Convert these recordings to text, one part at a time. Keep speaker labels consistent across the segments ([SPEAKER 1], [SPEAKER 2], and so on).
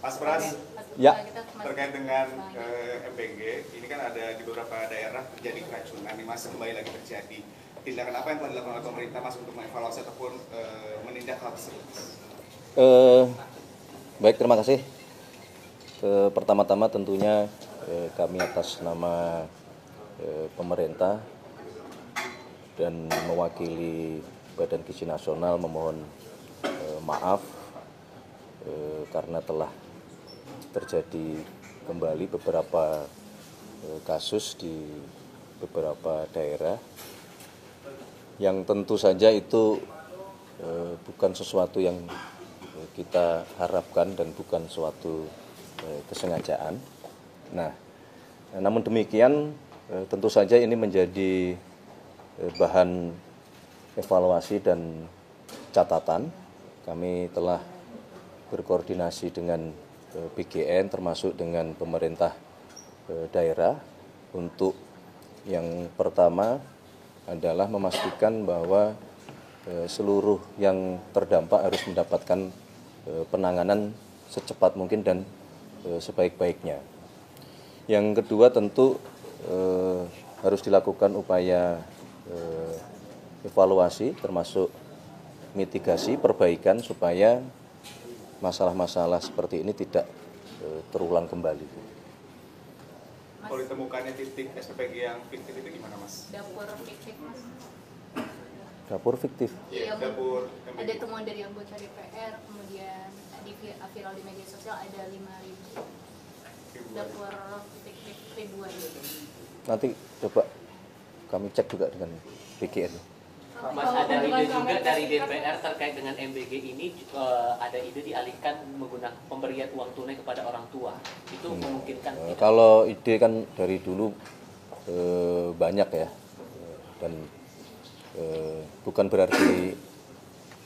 [SPEAKER 1] Mas Pras,
[SPEAKER 2] ya,
[SPEAKER 1] terkait dengan MBG, ini kan ada di beberapa daerah terjadi keracunan, nih Mas, kembali lagi terjadi. Tindakan apa yang telah dilakukan oleh pemerintah Mas untuk mengevaluasi ataupun menindak hal tersebut?
[SPEAKER 2] Baik, terima kasih. Pertama-tama tentunya kami atas nama pemerintah dan mewakili Badan Gizi Nasional memohon maaf karena telah terjadi kembali beberapa kasus di beberapa daerah yang tentu saja itu bukan sesuatu yang kita harapkan dan bukan suatu kesengajaan. Nah, namun demikian tentu saja ini menjadi bahan evaluasi dan catatan. Kami telah berkoordinasi dengan BGN termasuk dengan pemerintah daerah untuk yang pertama adalah memastikan bahwa seluruh yang terdampak harus mendapatkan penanganan secepat mungkin dan sebaik-baiknya. Yang kedua tentu harus dilakukan upaya evaluasi termasuk mitigasi perbaikan supaya masalah-masalah seperti ini tidak terulang kembali.
[SPEAKER 1] Kalau ditemukannya titik SPPG yang fiktif itu gimana, Mas?
[SPEAKER 3] Dapur fiktif, Mas.
[SPEAKER 2] Dapur fiktif?
[SPEAKER 3] Iya,
[SPEAKER 1] dapur.
[SPEAKER 3] Ada temuan dari anggota DPR, kemudian viral di media sosial ada 5.000 dapur fiktif ribuan.
[SPEAKER 2] Nanti coba kami cek juga dengan BGN.
[SPEAKER 4] Mas, ada ide juga dari DPR terkait dengan MBG ini, ada ide dialihkan menggunakan pemberian uang tunai kepada orang tua. Itu memungkinkan?
[SPEAKER 2] Kalau ide kan dari dulu banyak ya, dan bukan berarti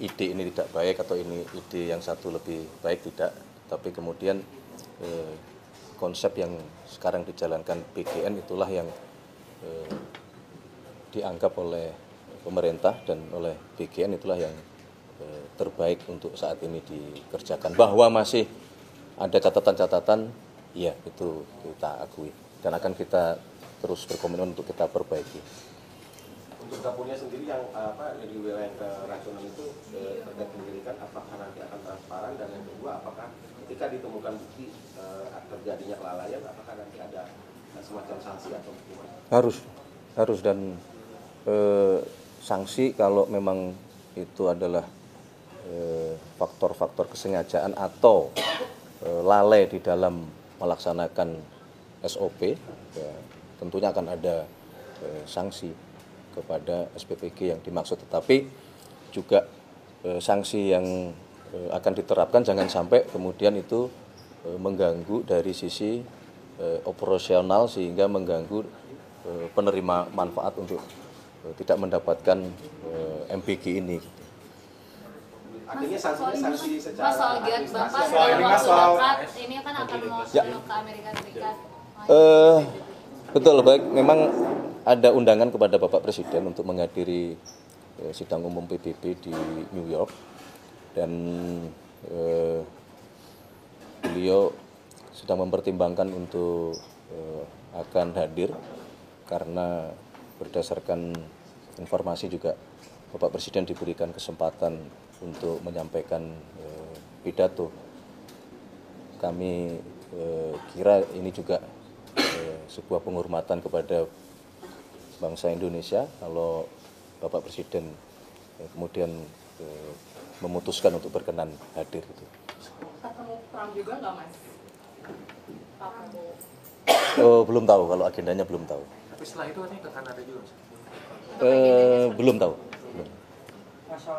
[SPEAKER 2] ide ini tidak baik atau ini ide yang satu lebih baik, tidak. Tapi kemudian konsep yang sekarang dijalankan BGN itulah yang dianggap oleh pemerintah dan oleh BGN itulah yang terbaik untuk saat ini dikerjakan. Bahwa masih ada catatan-catatan, ya itu kita akui dan akan kita terus berkomitmen untuk kita perbaiki.
[SPEAKER 5] Untuk dapurnya sendiri yang di wilayah keracunan itu terkait penyelidikan, apakah nanti akan transparan, dan yang kedua apakah ketika ditemukan bukti terjadinya kelalaian, apakah nanti ada semacam sanksi atau hukuman?
[SPEAKER 2] Harus dan sanksi kalau memang itu adalah faktor-faktor kesengajaan atau lalai di dalam melaksanakan SOP, ya, tentunya akan ada sanksi kepada SPPG yang dimaksud. Tetapi juga sanksi yang akan diterapkan jangan sampai kemudian itu mengganggu dari sisi operasional sehingga mengganggu penerima manfaat untuk tidak mendapatkan MBG ini.
[SPEAKER 5] Artinya sanksi secara
[SPEAKER 3] soal giat Bapak ini kan akan mau ke Amerika Serikat.
[SPEAKER 2] Betul, baik. Memang ada undangan kepada Bapak Presiden untuk menghadiri sidang umum PBB di New York, dan beliau sedang mempertimbangkan untuk akan hadir karena berdasarkan informasi juga Bapak Presiden diberikan kesempatan untuk menyampaikan pidato. Kami kira ini juga sebuah penghormatan kepada bangsa Indonesia kalau Bapak Presiden kemudian memutuskan untuk berkenan hadir.
[SPEAKER 6] Ketemu Trump juga nggak, Mas?
[SPEAKER 2] Belum tahu, kalau agendanya belum tahu.
[SPEAKER 7] Tapi setelah itu katanya ke Kanada juga.
[SPEAKER 2] Belum tahu.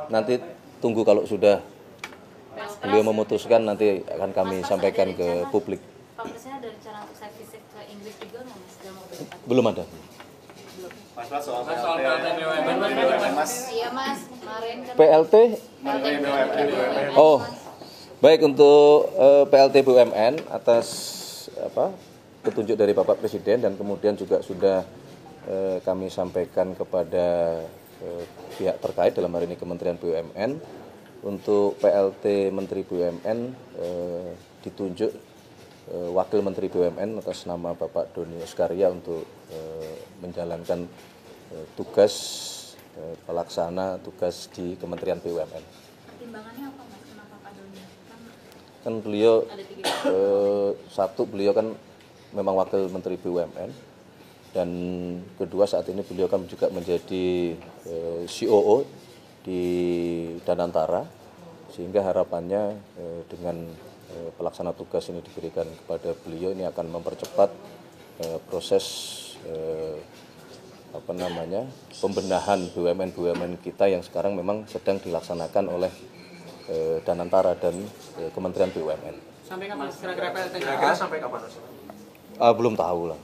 [SPEAKER 2] Nanti tunggu kalau sudah beliau memutuskan, nanti akan kami sampaikan ke publik.
[SPEAKER 3] Pak Presiden ada rencana untuk saya visit ke Inggris juga nggak, Mas? Dalam waktu dekat?
[SPEAKER 2] Belum ada.
[SPEAKER 1] Mas Pras, soal
[SPEAKER 4] PLT
[SPEAKER 1] Mas.
[SPEAKER 3] Iya, Mas. Kemarin kan
[SPEAKER 2] PLT? Oh, baik, untuk PLT BUMN atas petunjuk dari Bapak Presiden, dan kemudian juga sudah kami sampaikan kepada pihak terkait, dalam hari ini Kementerian BUMN, untuk PLT Menteri BUMN ditunjuk Wakil Menteri BUMN atas nama Bapak Doni Oskaria untuk menjalankan tugas pelaksana tugas di Kementerian BUMN.
[SPEAKER 3] Pertimbangannya apa Mas? Kenapa Pak Doni?
[SPEAKER 2] Kan beliau
[SPEAKER 3] Ada 3.
[SPEAKER 2] satu, beliau kan memang Wakil Menteri BUMN, dan kedua saat ini beliau kan juga menjadi COO di Danantara, sehingga harapannya dengan pelaksana tugas ini diberikan kepada beliau ini akan mempercepat proses pembenahan BUMN kita yang sekarang memang sedang dilaksanakan oleh Danantara dan Kementerian BUMN.
[SPEAKER 7] Sampai kapan? Kira-kira sampai kapan?
[SPEAKER 2] Belum tahu lah.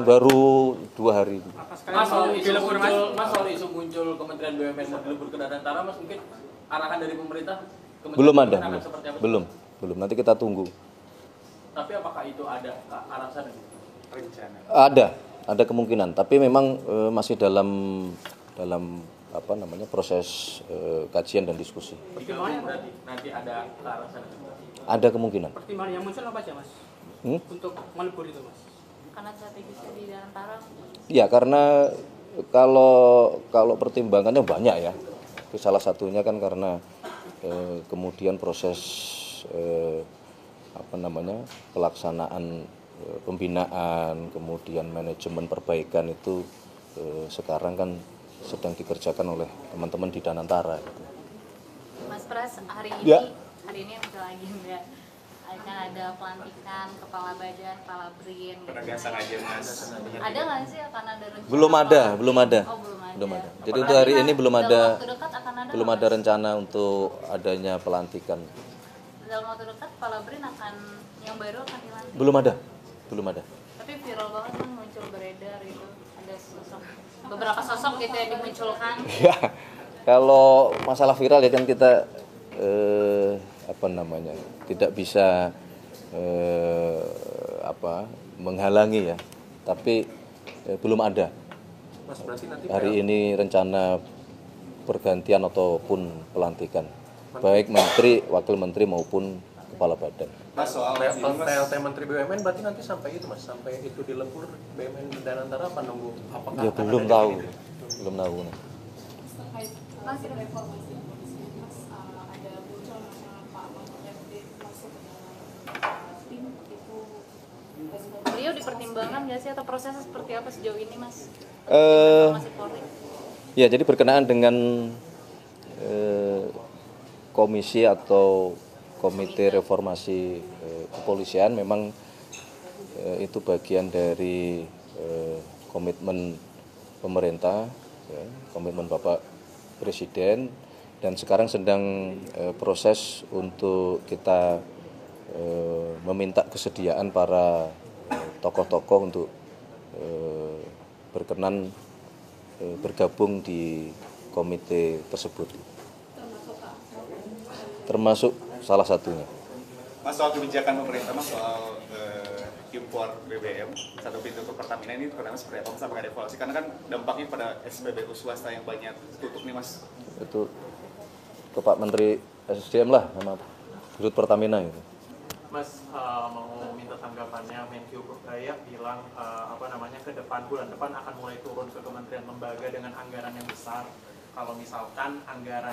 [SPEAKER 2] Baru 2 hari.
[SPEAKER 7] Mas, soal isu muncul Kementerian BUMN mau dilebur ke Danantara, Mas, mungkin arahan dari pemerintah
[SPEAKER 2] Belum ada, belum. Nanti kita tunggu.
[SPEAKER 7] Tapi apakah itu ada ke arah sana?
[SPEAKER 1] Rencana.
[SPEAKER 2] Ada kemungkinan, tapi memang masih dalam proses kajian dan diskusi.
[SPEAKER 7] Pertimbangannya berarti nanti ada ke arah sana.
[SPEAKER 2] Ada kemungkinan.
[SPEAKER 6] Pertimbangan yang muncul apa aja Mas? Untuk melebur itu Mas?
[SPEAKER 3] Karena strategisnya di antara.
[SPEAKER 2] Ya, karena kalau pertimbangannya banyak ya. Salah satunya kan karena kemudian proses pelaksanaan pembinaan, kemudian manajemen perbaikan itu sekarang kan sedang dikerjakan oleh teman-teman di Danantara.
[SPEAKER 3] Mas Pras, hari
[SPEAKER 2] Ya.
[SPEAKER 3] ini yang lagi enggak akan ada pelantikan kepala badan, kepala BRIN.
[SPEAKER 1] Penegasan aja Mas.
[SPEAKER 3] Ada nggak sih akan ada rencana?
[SPEAKER 2] Belum ada.
[SPEAKER 3] Oh, belum ada.
[SPEAKER 2] Jadi untuk hari ini belum
[SPEAKER 3] Dalam
[SPEAKER 2] ada
[SPEAKER 3] waktu dekat akan ada
[SPEAKER 2] belum
[SPEAKER 3] nggak,
[SPEAKER 2] ada
[SPEAKER 3] Mas?
[SPEAKER 2] rencana untuk adanya pelantikan.
[SPEAKER 3] Dalam waktu dekat kepala BRIN akan yang baru akan dilantik.
[SPEAKER 2] Belum ada.
[SPEAKER 3] Tapi viral banget kan muncul beredar itu ada beberapa sosok gitu yang dimunculkan.
[SPEAKER 2] Ya, kalau masalah viral ya kan kita tidak bisa menghalangi ya. Tapi belum ada.
[SPEAKER 7] Mas, berarti nanti
[SPEAKER 2] Hari ini rencana pergantian ataupun pelantikan, baik menteri, wakil menteri maupun kepala badan.
[SPEAKER 1] Mas, soal
[SPEAKER 7] PLT Menteri BUMN berarti nanti sampai itu Mas, sampai itu dilebur BUMN Danantara apa nunggu? Apakah
[SPEAKER 2] Ya
[SPEAKER 7] akan
[SPEAKER 2] belum
[SPEAKER 7] ada
[SPEAKER 2] tahu.
[SPEAKER 7] gitu?
[SPEAKER 2] Belum tahu.
[SPEAKER 6] Mas, reformasi polisi Mas, ada muncul nama Pak Mahfud MD masuk ke dalam tim itu.
[SPEAKER 3] Beliau dipertimbangkan nggak sih atau prosesnya seperti apa sejauh ini Mas? Reformasi Polri.
[SPEAKER 2] Ya, jadi berkenaan dengan komisi atau komite reformasi kepolisian, memang itu bagian dari komitmen pemerintah, ya, komitmen Bapak Presiden, dan sekarang sedang proses untuk kita meminta kesediaan para tokoh-tokoh untuk berkenan bergabung di komite tersebut. Termasuk salah satunya.
[SPEAKER 1] Mas, soal kebijakan pemerintah Mas soal impor BBM satu pintu ke Pertamina ini pertama seperti apa Mas, sampai ada evaluasi karena kan dampaknya pada SPBU swasta yang banyak tutup nih Mas.
[SPEAKER 2] Itu ke Pak Menteri SDM lah sama Dirut Pertamina itu.
[SPEAKER 7] Mas, mau minta tanggapannya. Menkyu Dayak bilang ke depan bulan depan akan mulai turun ke kementerian lembaga dengan anggaran yang besar. Kalau misalkan anggaran